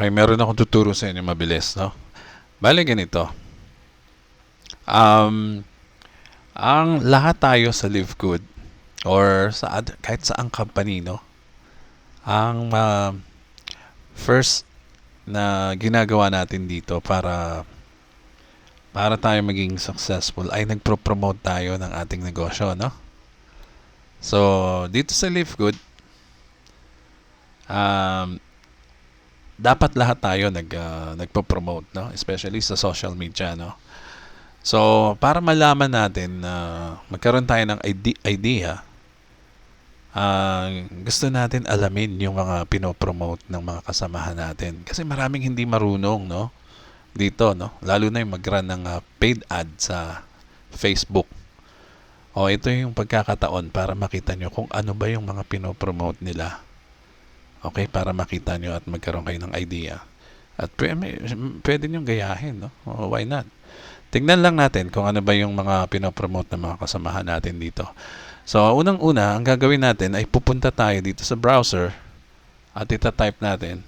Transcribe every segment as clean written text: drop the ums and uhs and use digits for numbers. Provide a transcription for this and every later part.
Okay, meron akong tuturo sa inyo mabilis, no? Bale ganito. Um, ang lahat tayo sa Live Good or kahit sa ang company, no? Ang first na ginagawa natin dito para tayo maging successful ay nagpro-promote tayo ng ating negosyo, no? So, dito sa Live Good, um, dapat lahat tayo nagpo-promote, no? Especially sa social media, no? So, para malaman natin na magkaroon tayo ng idea, gusto natin alamin yung mga pinopromote ng mga kasamahan natin. Kasi maraming hindi marunong, no? Dito, no? Lalo na yung mag-run ng paid ad sa Facebook. O, ito yung pagkakataon para makita nyo kung ano ba yung mga pinopromote nila. Okay, para makita nyo at magkaroon kayo ng idea. At pwede nyo gayahin, no? O, why not? Tignan lang natin kung ano ba yung mga pinopromote ng mga kasamahan natin dito. So, unang-una, ang gagawin natin ay pupunta tayo dito sa browser at ita-type natin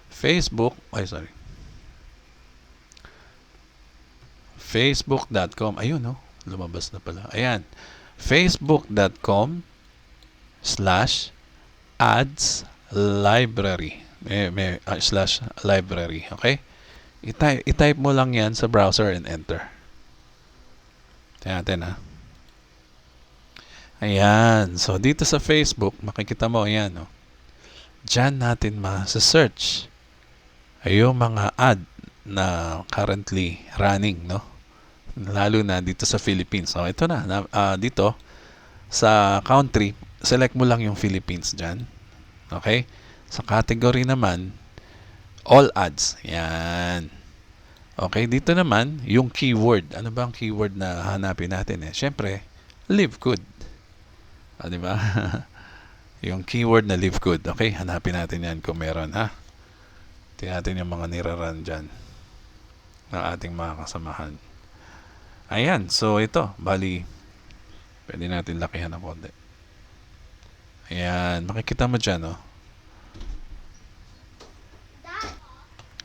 facebook.com. Ayun, no? Lumabas na pala. Ayan. facebook.com/ads library. Slash library. Okay? I-type mo lang yan sa browser and enter. Tingnan natin, ha? Ayan. So, dito sa Facebook, makikita mo, ayan, no? Diyan natin ma-search ay yung mga ad na currently running, no? Lalo na dito sa Philippines. So, ito na. Dito, sa country, select mo lang yung Philippines dyan. Okay? Sa category naman, all ads. Yan. Okay, dito naman, yung keyword. Ano ba ang keyword na hanapin natin? Siyempre, live good. Di ba? Yung keyword na live good. Okay, hanapin natin yan kung meron, ha? Tingnan natin yung mga niraran dyan ng ating mga kasamahan. Ayan, so ito, bali, pwede natin lakihan ng konti. Ayan, makikita mo dyan, no?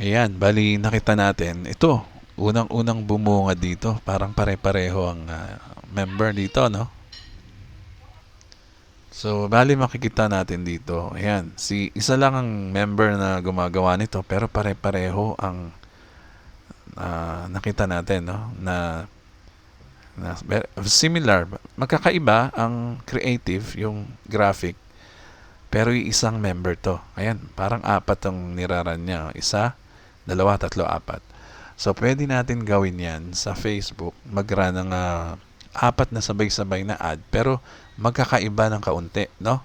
Ayan, bali, nakita natin. Ito, unang-unang bumunga dito. Parang pare-pareho ang member dito, no? So, bali makikita natin dito. Ayan, isa lang ang member na gumagawa nito pero pare-pareho ang nakita natin, no? Na similar, magkakaiba ang creative, yung graphic, pero yung isang member to. Ayan, parang apat ang niraran niya. Isa, dalawa, tatlo, apat. So, pwede natin gawin yan sa Facebook. Mag-run ng apat na sabay-sabay na ad, pero magkakaiba ng kaunti, no?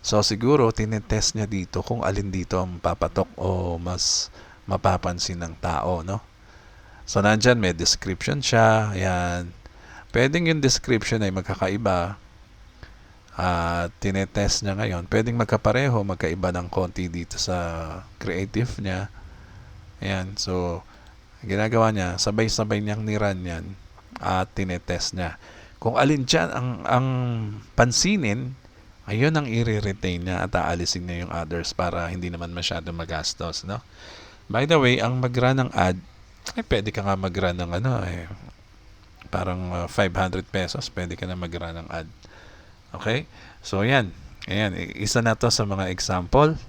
So, siguro, tinetest niya dito kung alin dito ang papatok o mas mapapansin ng tao, no? So, nandyan may description siya. Ayan. Pwedeng yung description ay magkakaiba. Tinetest niya ngayon. Pwedeng magkapareho, magkaiba ng konti dito sa creative niya. Ayan. So, ginagawa niya, sabay-sabay niyang niran yan at tinetest niya. Kung alin dyan ang pansinin, ayun ang i-retain niya at aalisin niya yung others para hindi naman masyado magastos, no? By the way, ang mag-run ng ad, ay pwede ka nga mag-run ng parang 500 pesos, pwede ka na mag-run ng ad. Okay? So, yan. Ayan, isa na to sa mga example.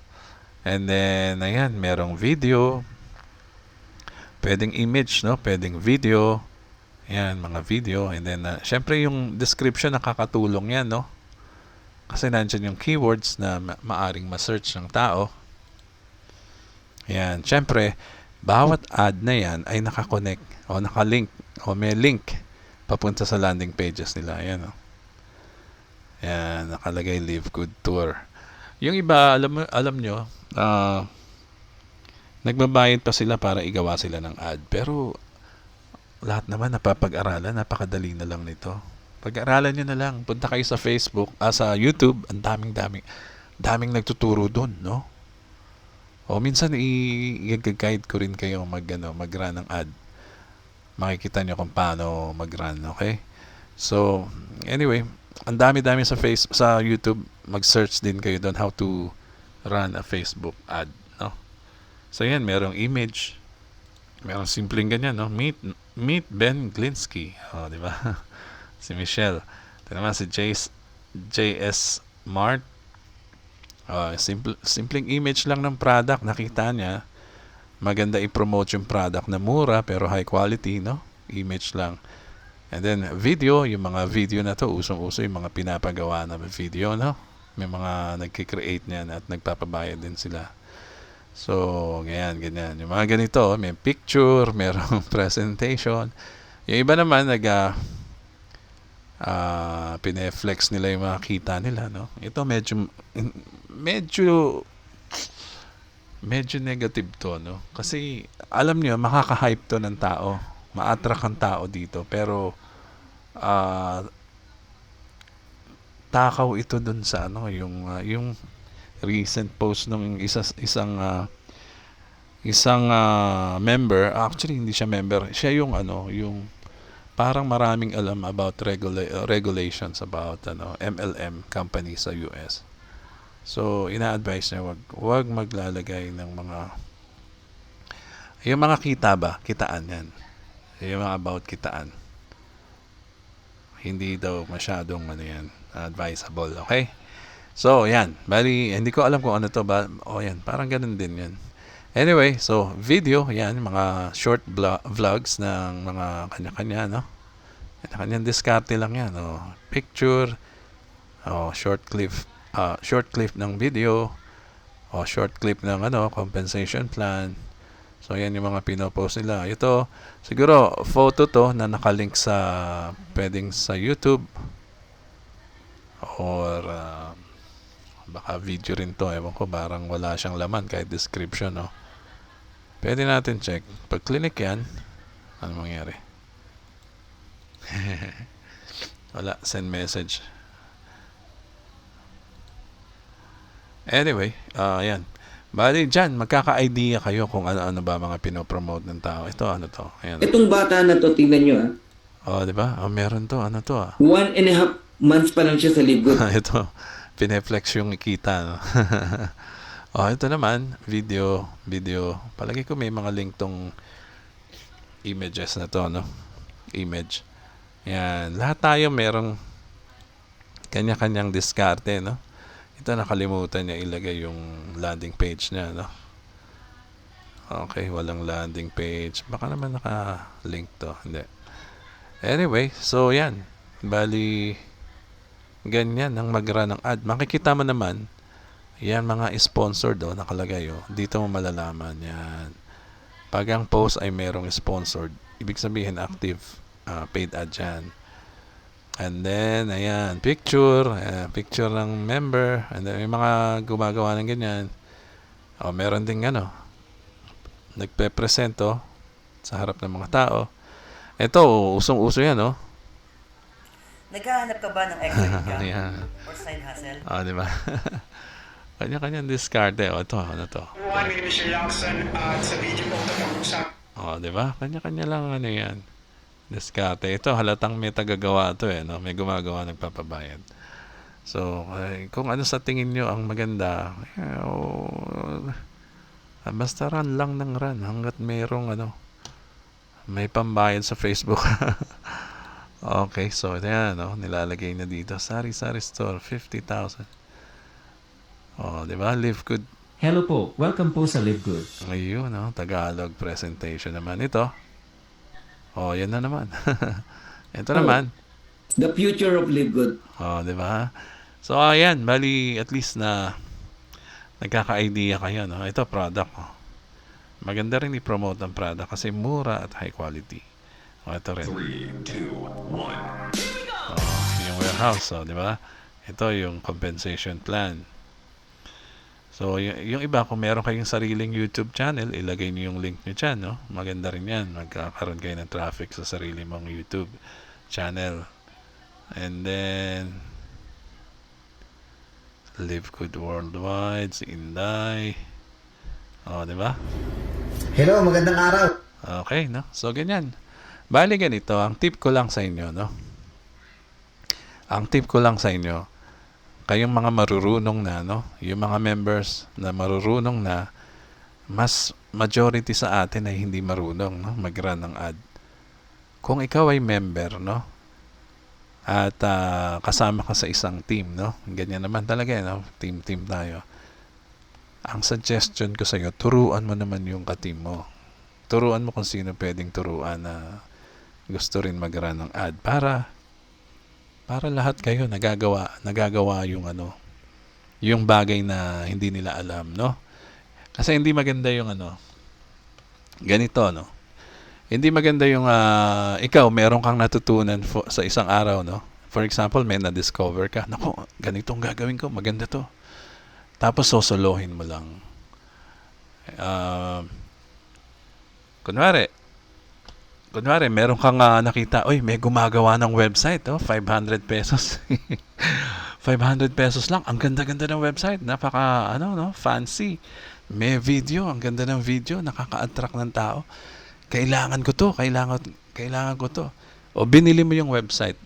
And then, ayan, merong video. Pwedeng image, no? Pwedeng video. Ayan, mga video. And then, syempre yung description nakakatulong yan, no? Kasi nandiyan yung keywords na maaring ma-search ng tao. Ayan, syempre, bawat ad na yan ay nakakonect o nakalink o may link papunta sa landing pages nila. Ayan, no? Ayan, nakalagay Live Good Tour. Yung iba, alam nyo, nagbabayad pa sila para igawa sila ng ad. Pero, lahat naman napapag-aralan, napakadali na lang nito. Pag-aralan nyo na lang. Punta kayo sa Facebook, sa YouTube, ang daming nagtuturo dun, no? O minsan i-guide ko rin kayo mag-run ng ad. Makikita nyo kung paano mag-run, okay? So, anyway, ang dami-dami sa YouTube, mag-search din kayo doon how to run a Facebook ad, no? So yan, merong image, merong simpleng ganyan, no? Meet Ben Glinsky. Oh, di ba? Si Michelle. Ito naman si JS Mart. Oh, simpleng image lang ng product. Nakita niya. Maganda i-promote yung product na mura pero high quality, no? Image lang. And then video, yung mga video na to, usong-uso yung mga pinapagawa na video, no? May mga nagki-create niyan at nagpapabayad din sila. So, ganyan. Yung mga ganito, may picture, merong presentation. Yung iba naman, pineflex nila yung mga kita nila, no? Ito medyo negative to, no? Kasi, alam nyo, makaka-hype to ng tao. Ma-attract ang tao dito. Pero, takaw ito dun sa, yung recent post ng isang member. Actually, hindi siya member. Siya yung, yung parang maraming alam about regulations about, MLM company sa US. So, ina-advise niya wag maglalagay ng yung mga kitaan yan. Yung mga about kitaan. Hindi daw masyadong advisable, okay? So, yan. Bali, hindi ko alam kung ano to ba. Yan, parang ganun din yan. Anyway, so, video, yan, mga short vlogs ng mga kanya-kanya, no? Kanya-kanyang diskarte lang yan, picture, short clip ng video, short clip ng compensation plan. So yan yung mga pinopost nila. Ito siguro photo to na nakalink pwedeng sa YouTube or baka video rin to. Ewan ko, parang wala siyang laman kahit description, no? Pwede natin check. Pag click yan, ano mangyari? Wala, send message. Anyway, yan. Bali, dyan, magkaka-idea kayo kung ano-ano ba mga pinopromote ng tao. Ito, ano to? Ayan. Itong bata na to, tingnan nyo di ba? Meron to. Ano to 1.5 months pa lang siya sa Live Good. Ito, pineflex yung kita, no? Ito naman, video. Palagi ko may mga link tong images na to, no? Image. Yan. Lahat tayo merong kanya-kanyang diskarte, no? Ito, nakalimutan niya ilagay yung landing page niya, no? Okay, walang landing page. Baka naman naka-link to. Hindi. Anyway, so yan. Bali, ganyan ang mag-run ng ad. Makikita mo naman, yan mga sponsored, nakalagay, Dito mo malalaman yan. Pag ang post ay merong sponsored, ibig sabihin active, paid ad yan. And then, ayan, picture ng member. And then, may mga gumagawa ng ganyan. Meron ding nagpe-present, sa harap ng mga tao. Ito, usong-uso yan, Naghahanap ka ba ng extra income Ayan. or side hustle? Di ba? Kanya-kanyang diskarte. Ito, ano to? Everyone, my name is Sir Lacson at sa video po ito pag-usap. Di ba? Kanya-kanya lang yan. Diskarte. Ito, halatang may tagagawa to, May gumagawa, nagpapabayad. So, kung ano sa tingin nyo ang maganda, basta run lang ng run hanggat mayroong may pambayad sa Facebook. Okay, so yan, nilalagay na dito. Sari-sari store, 50,000. Di ba? Live Good. Hello po, welcome po sa Live Good. Ayun, Tagalog presentation naman ito. Yan na naman. Ito naman. The future of Live Good. Di ba? So, ayan, bali at least na nagkaka-idea kayo, Ito, product, Maganda rin i-promote ang product kasi mura at high quality. Ito rin. 3, 2, 1. Yung warehouse, di ba? Ito yung compensation plan. So, yung iba, kung meron kayong sariling YouTube channel, ilagay niyo yung link niyo dyan, Maganda rin yan. Magkakaroon kayo ng traffic sa sarili mong YouTube channel. And then, Live Good Worldwide, si Inday. Di ba? Hello, magandang araw. Okay, So, ganyan. Bali ganito, ang tip ko lang sa inyo, Ang tip ko lang sa inyo, kayong mga marurunong na, yung mga members na marurunong na, mas majority sa atin ay hindi marunong, no, mag-run ng ad. Kung ikaw ay member, no, at kasama ka sa isang team, no, ganyan naman talaga, no, team tayo. Ang suggestion ko sa iyo, turuan mo naman yung ka-team mo. Turuan mo kung sino pwedeng turuan na gusto rin mag-run ng ad para lahat kayo nagagawa yung yung bagay na hindi nila alam, no? Kasi hindi maganda yung ganito, no? Hindi maganda yung ikaw meron kang natutunan sa isang araw, no? For example, may na-discover ka, nako, ganitong gagawin ko, maganda to. Tapos sosolohin mo lang. Kunwari, meron kang nakita, oy, may gumagawa ng website, 500 pesos. 500 pesos lang. Ang ganda-ganda ng website. Napaka, fancy. May video. Ang ganda ng video. Nakaka-attract ng tao. Kailangan ko to. Kailangan ko to. O, binili mo yung website.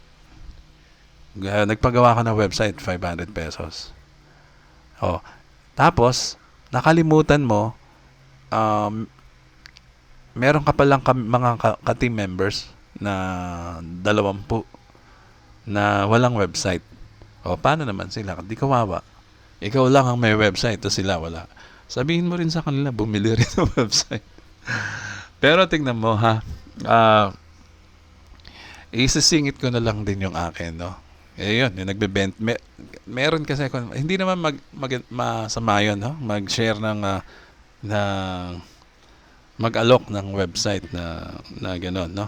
Nagpagawa ka ng website, 500 pesos. O, tapos, nakalimutan mo, meron ka palang mga ka-team members na 20 na walang website. O, paano naman sila? Di kawawa. Ikaw lang ang may website, to sila wala. Sabihin mo rin sa kanila, bumili rin ng website. Pero tingnan mo, ha? Isisingit ko na lang din yung akin, no? Yun, yung nagbe-bent. Meron kasi ako, hindi naman masama yun, no? Mag-share ng mag-alok ng website na gano'n, no?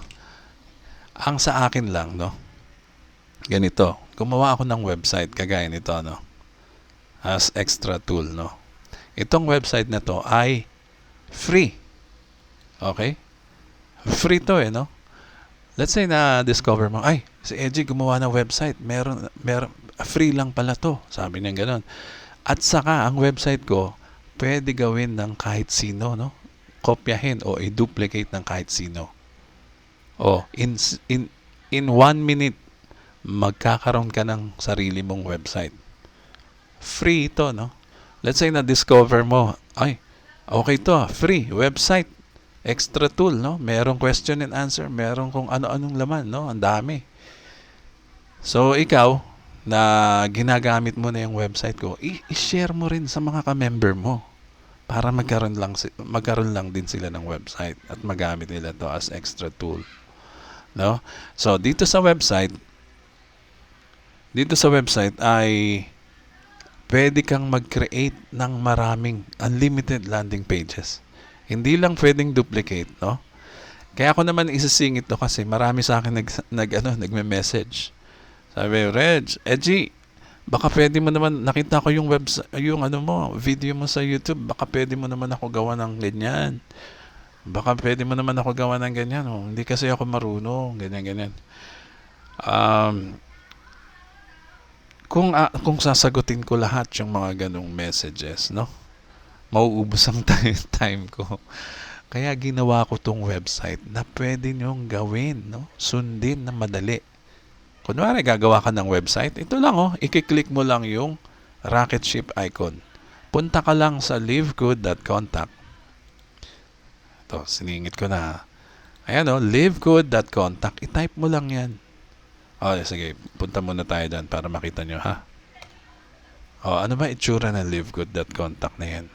Ang sa akin lang, no? Ganito, gumawa ako ng website kagaya nito, no? As extra tool, no? Itong website na to ay free. Okay? Free to, no? Let's say na discover mo, ay, si Edgy gumawa ng website. Meron free lang pala to. Sabi niya gano'n. At saka ang website ko pwede gawin ng kahit sino, no? Kopyahin o i-duplicate ng kahit sino. O, in 1 minute, magkakaroon ka ng sarili mong website. Free ito, no? Let's say na-discover mo, ay, okay to, free, website, extra tool, no? Merong question and answer, merong kung ano-anong laman, no? Ang dami. So, ikaw, na ginagamit mo na yung website ko, i-share mo rin sa mga ka-member mo. Para magkaroon lang din sila ng website at magamit nila to as extra tool, no? So dito sa website ay pwede kang mag-create ng maraming unlimited landing pages. Hindi lang pwedeng duplicate, no? Kaya ako naman isisingit to kasi marami sa akin nagme-message. Sabi, Edgy, baka pwede mo naman, nakita ko yung website, yung video mo sa YouTube, baka pwede mo naman ako gawa ng ganyan. Baka pwede mo naman ako gawa ng ganyan. Oh. Hindi kasi ako marunong, ganyan. Kung sasagutin ko lahat yung mga ganong messages, no? Mauubos ang time ko. Kaya ginawa ko tong website na pwede nyong gawin, no? Sundin na madali. Kunwari, gagawa ka ng website, ito lang, i-click mo lang yung rocket ship icon. Punta ka lang sa livegood.contact. Ito, siningit ko na. Ayan, livegood.contact. I-type mo lang yan. Sige, punta muna tayo dyan para makita nyo, ha? Ano ba itsura ng livegood.contact na yan?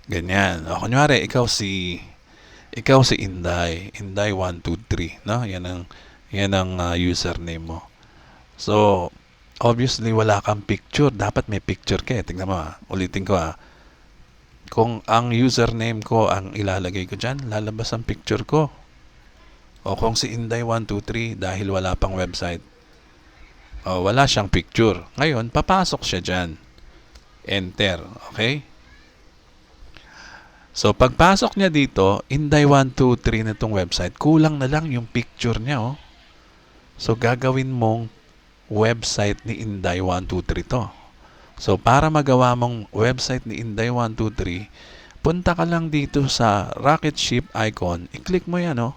Ganyan. Kunwari, ikaw si Inday. Inday123, no? Yan ang username mo. So, obviously, wala kang picture. Dapat may picture ka. Tingnan mo, ulitin ko, Kung ang username ko ang ilalagay ko dyan, lalabas ang picture ko. O kung si Inday123, dahil wala pang website, wala siyang picture. Ngayon, papasok siya dyan. Enter. Okay? So, pagpasok niya dito, Inday123 na itong website, kulang na lang yung picture niya, So, gagawin mong website ni Inday123 to. So, para magawa mong website ni Inday123, punta ka lang dito sa rocket ship icon. I-click mo yan,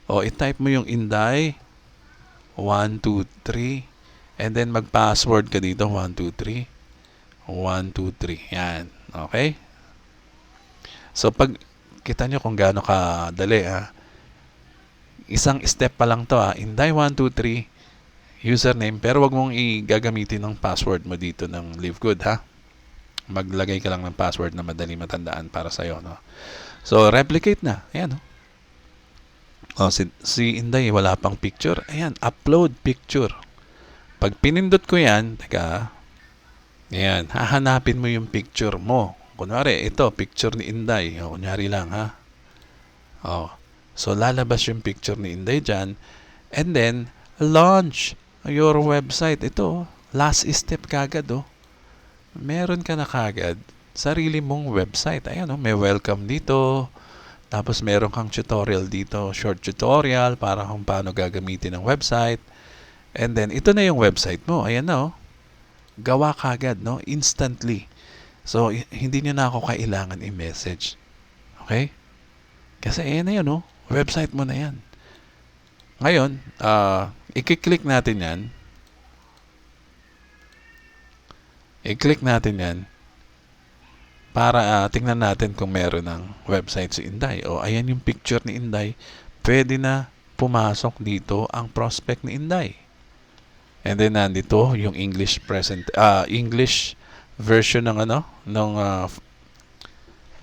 i-type mo yung Inday123 and then mag-password ka dito, 123. 123. Yan. Okay? So, pag kita nyo kung gaano kadali, isang step pa lang to, Inday123, username, pero wag mong igagamitin ng password mo dito ng Live Good, ha? Maglagay ka lang ng password na madali matandaan para sa'yo, no? So, replicate na. Ayan, no? Si Inday, wala pang picture. Ayan, upload picture. Pag pinindot ko yan, teka, ayan, hahanapin mo yung picture mo. Kunwari, ito, picture ni Inday. Kunyari lang, ha? So, lalabas yung picture ni Inday dyan. And then, launch your website. Ito, last step kagad, meron ka na kagad sarili mong website. Ayan, may welcome dito. Tapos meron kang tutorial dito, short tutorial para kung paano gagamitin ang website. And then ito na yung website mo. Ayan na, gawa kagad, instantly. So hindi niyo na ako kailangan i-message. Okay? Kasi ayan na yun, website mo na yan. Ngayon, i-click natin yan. I-click natin yan para tingnan natin kung meron ng website si Inday. Ayan yung picture ni Inday. Pwede na pumasok dito ang prospect ni Inday. And then nandito yung English version ng ng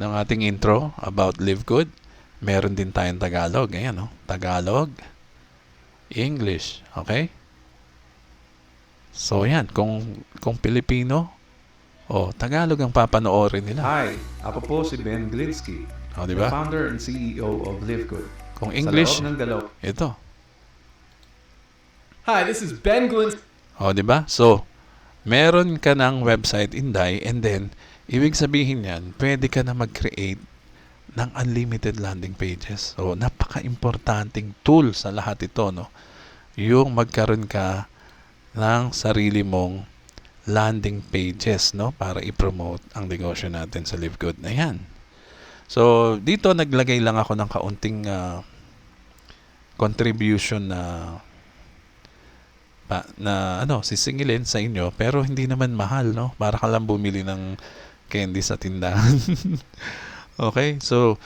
ating intro about Live Good. Meron din tayong Tagalog. Ayan, Tagalog, English. Okay? So yan, kung Pilipino, Tagalog ang papanoorin nila. Hi, ako po si Ben Glinsky, Di the ba? founder and CEO of Live Good. Kung English, Sa loob ng galaw. ito. Hi, this is Ben Glinsky. Di ba? So, meron ka ng website, Inday, and then, ibig sabihin yan, pwede ka na mag-create ng unlimited landing pages. So, napaka-importanting tool sa lahat ito, yung magkaroon ka ng sarili mong landing pages, para i-promote ang negosyo natin sa Live Good na yan. So, dito naglagay lang ako ng kaunting contribution na sisingilin sa inyo, pero hindi naman mahal, para ka lang bumili ng candy sa tindahan. Okay? So,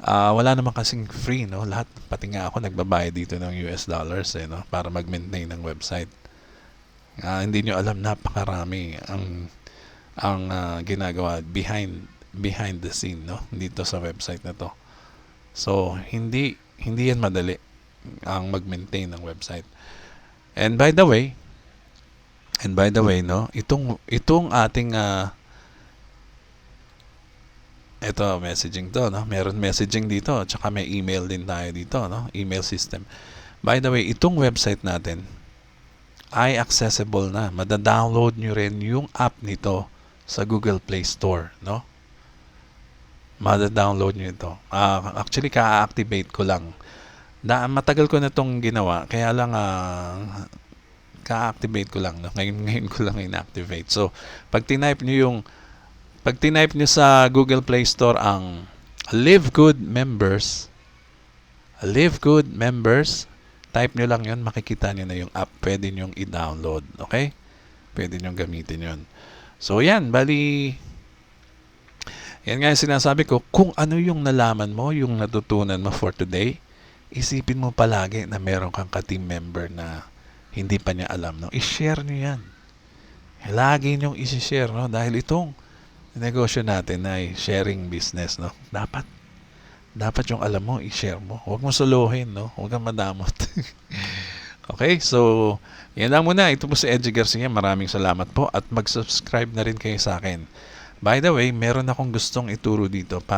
wala naman kasing free, lahat, pati nga ako nagbabayad dito ng US dollars, para mag-maintain ng website. Hindi nyo alam, napakarami ang ginagawa behind the scene, dito sa website na to. So, hindi yan madali ang mag-maintain ng website. And by the way, itong ating ito, messaging to, meron messaging dito, tsaka may email din tayo dito, email system. By the way, itong website natin ay accessible na. Mada-download nyo rin yung app nito sa Google Play Store, Mada-download nyo ito. Actually, ka-activate ko lang. Matagal ko na itong ginawa, kaya lang ka-activate ko lang, Ngayon ko lang in-activate. So, pag tinype nyo sa Google Play Store ang Live Good Members, type nyo lang yun, makikita nyo na yung app. Pwede nyo i-download. Okay? Pwede nyo gamitin yun. So, yan. Bali, yan nga yung sinasabi ko, kung ano yung nalaman mo, yung natutunan mo for today, isipin mo palagi na meron kang ka-team member na hindi pa niya alam. I-share nyo yan. Lagi nyo i-share. Dahil itong negosyo natin ay sharing business. Dapat yung alam mo, i-share mo. Huwag mo suluhin, Huwag kang madamot. Okay, so, yan lang muna. Ito po si Edgy Garcia. Maraming salamat po at mag-subscribe na rin kayo sa akin. By the way, meron akong gustong ituro dito para